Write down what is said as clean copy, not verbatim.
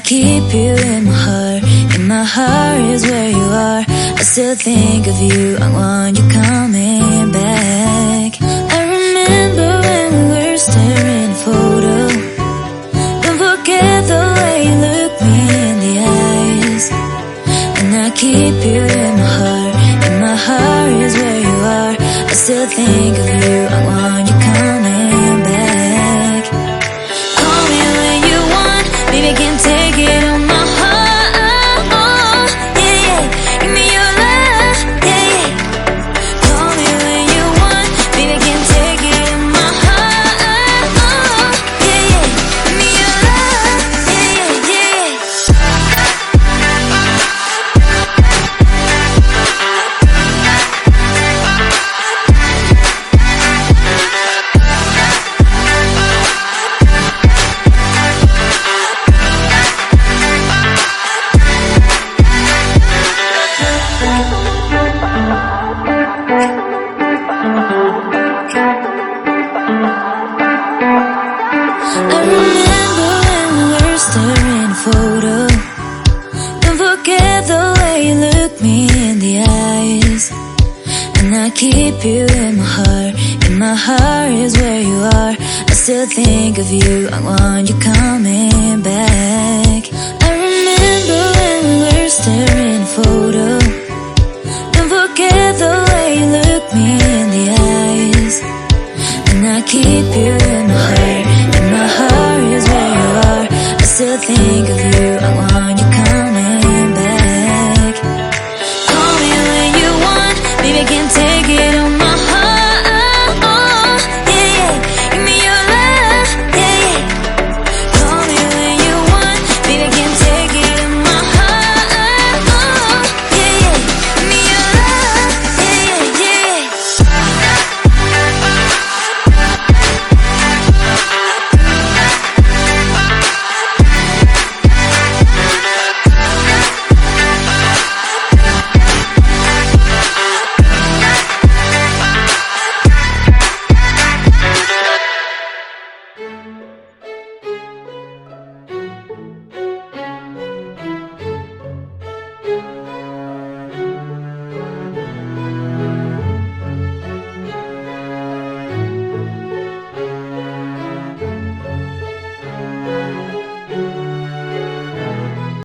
keep you in my heart. In my heart is where you are. I still think of you, I want you coming back. I remember when we were staring at a photo. Don't forget the way you look me in the eyes. And I keep you in my heart. In my heart is where you are. I still think of you, I want you coming back. Call me when you want, baby, I can't take it on my heart. Yeah, yeah, give me your love, yeah, yeah. Call me when you want, baby, I can't take it on my heart. Yeah, yeah, give me your love, yeah, yeah, yeah. I remember when we were staring at a photo. Don't forget the way you look me in the eyes. And I keep you in my heart. In my heart is where you are. I still think of you, I want you coming back. I remember when we were staring at a photo. Don't forget the way you look me in the eyes. And I keep you in my heart. In my heart is where you are. I still think